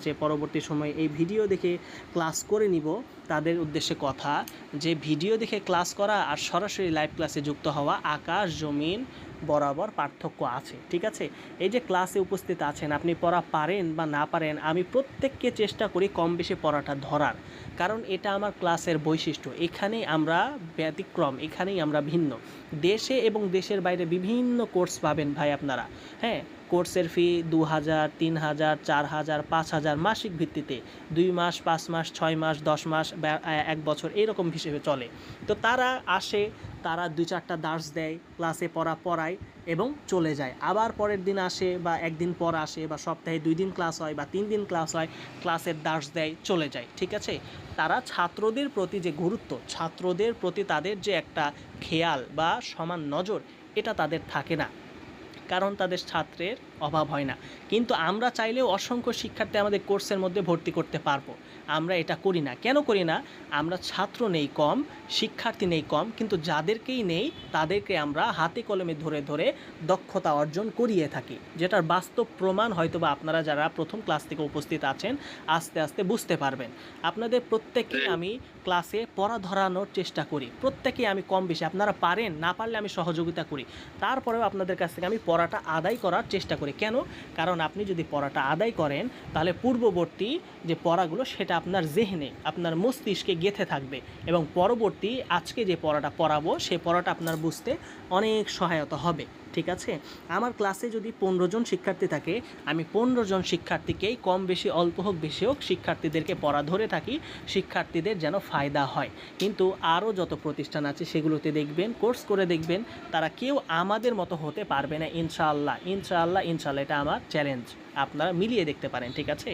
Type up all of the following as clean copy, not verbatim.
হচ্ছে পরবর্তী সময়ে এই ভিডিও দেখে ক্লাস করে নিব, তাদের উদ্দেশ্যে কথা যে ভিডিও দেখে ক্লাস করা আর সরাসরি লাইভ ক্লাসে যুক্ত হওয়া আকাশ জমিন বরাবর পার্থক্য আছে। ঠিক আছে, এই যে ক্লাসে উপস্থিত আছেন, আপনি পড়া পারেন বা না পারেন, আমি প্রত্যেককে চেষ্টা করি কম বেশি পড়াটা ধরার, কারণ এটা আমার ক্লাসের বৈশিষ্ট্য। এখানেই আমরা ব্যতিক্রম, এখানেই আমরা ভিন্ন। দেশে এবং দেশের বাইরে বিভিন্ন কোর্স পাবেন ভাই আপনারা। হ্যাঁ, কোর্সের ফি 2000, 3000, 4000, 5000 মাসিক ভিত্তিতে, 2 মাস, 5 মাস, 6 মাস, 10 মাস বা 1 বছর এরকম হিসেবে চলে। তো তারা আসে, তারা 2-4টা দার্স দেয়, ক্লাসে পড়ায় এবং চলে যায়। আবার পরের দিন আসে বা একদিন পর আসে বা সপ্তাহে 2 দিন ক্লাস হয় বা 3 দিন ক্লাস হয়, ক্লাসের দার্স দেয়, চলে যায়। ঠিক আছে, তারা ছাত্রদের প্রতি যে গুরুত্ব, ছাত্রদের প্রতি তাদের যে একটা খেয়াল বা সমান নজর, এটা তাদের থাকে না, কারণ তাদের ছাত্রের অভাব হয় না। কিন্তু আমরা চাইলেও অসংখ্য শিক্ষার্থী আমাদের কোর্সের মধ্যে ভর্তি করতে পারবো, আমরা এটা করি না। কেন করি না? আমরা ছাত্র নেই কম, শিক্ষার্থী নেই কম, কিন্তু যাদেরকেই নেই তাদেরকে আমরা হাতে কলমে ধরে ধরে দক্ষতা অর্জন করিয়ে থাকি, যেটার বাস্তব প্রমাণ হয়তোবা আপনারা যারা প্রথম ক্লাস থেকে উপস্থিত আছেন আস্তে আস্তে বুঝতে পারবেন। আপনাদের প্রত্যেককেই আমি ক্লাসে পড়া ধরানোর চেষ্টা করি, প্রত্যেকেই আমি কম বেশি, আপনারা পারেন না পারলে আমি সহযোগিতা করি, তারপরেও আপনাদের কাছ থেকে আমি পড়াটা আদায় করার চেষ্টা করি। কেন? কারণ আপনি যদি পড়াটা আদায় করেন তাহলে পূর্ববর্তী যে পড়াগুলো সেটা আপনার জেহনে, আপনার মস্তিষ্কে গেঁথে থাকবে এবং পরবর্তী আজকে যে পড়াটা পড়াবো সেই পড়াটা আপনার বুঝতে অনেক সহায়তা হবে। ঠিক আছে, আমার ক্লাসে যদি 15 জন শিক্ষার্থী থাকে, আমি 15 জন শিক্ষার্থীকেই কম বেশি অল্প হোক বেশি হোক শিক্ষার্থীদেরকে পড়া ধরে থাকি, শিক্ষার্থীদের যেন ফায়দা হয়। কিন্তু আরও যত প্রতিষ্ঠান আছে সেগুলোতে দেখবেন, কোর্স করে দেখবেন, তারা কেউ আমাদের মতো হতে পারবে না। ইনশাআল্লাহ ইনশাআল্লাহ ইনশাআল্লাহ, এটা আমার চ্যালেঞ্জ, আপনারা মিলিয়ে দেখতে পারেন। ঠিক আছে,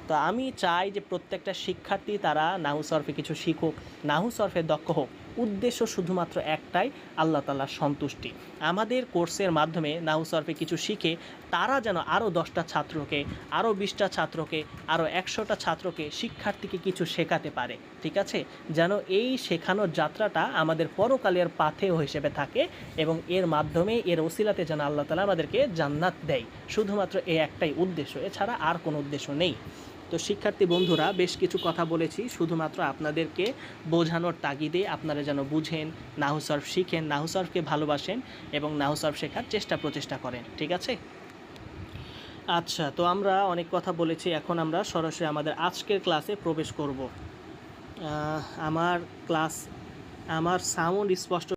তো আমি চাই যে প্রত্যেকটা শিক্ষার্থী তারা নাহু সরফে কিছু শিখুক, নাহু সরফে দক্ষ হোক। উদ্দেশ্য শুধুমাত্র একটাই, আল্লাহ তাআলার সন্তুষ্টি। আমাদের কোর্সের মাধ্যমে নাহু সরফে কিছু শিখে তারা যেন আরও 10টা ছাত্রকে, আরও 20টা ছাত্রকে, আরও 100টা ছাত্রকে, শিক্ষার্থীকে কিছু শেখাতে পারে। ঠিক আছে, যেন এই শেখানোর যাত্রাটা আমাদের পরকালের পাথেয় হিসেবে থাকে এবং এর মাধ্যমে, এর ওসিলাতে যেন আল্লাহ তাআলা আমাদেরকে জান্নাত দেয়। শুধুমাত্র এই একটাই উদ্দেশ্য, এছাড়া আর কোনো উদ্দেশ্য নেই। তো শিক্ষার্থী বন্ধুরা, বেশ কিছু কথা বলেছি শুধুমাত্র আপনাদেরকে বোঝানোর তাগিদে, আপনারা যেন বুঝেন, নাহু সরফ শিখেন, নাহু সরফকে ভালোবাসেন এবং নাহু সরফ শেখার প্রচেষ্টা করেন। ঠিক আছে, আচ্ছা, তো আমরা অনেক কথা বলেছি, এখন আমরা সরাসরি আমাদের আজকের ক্লাসে প্রবেশ করব। আমার সাউন্ড স্পষ্ট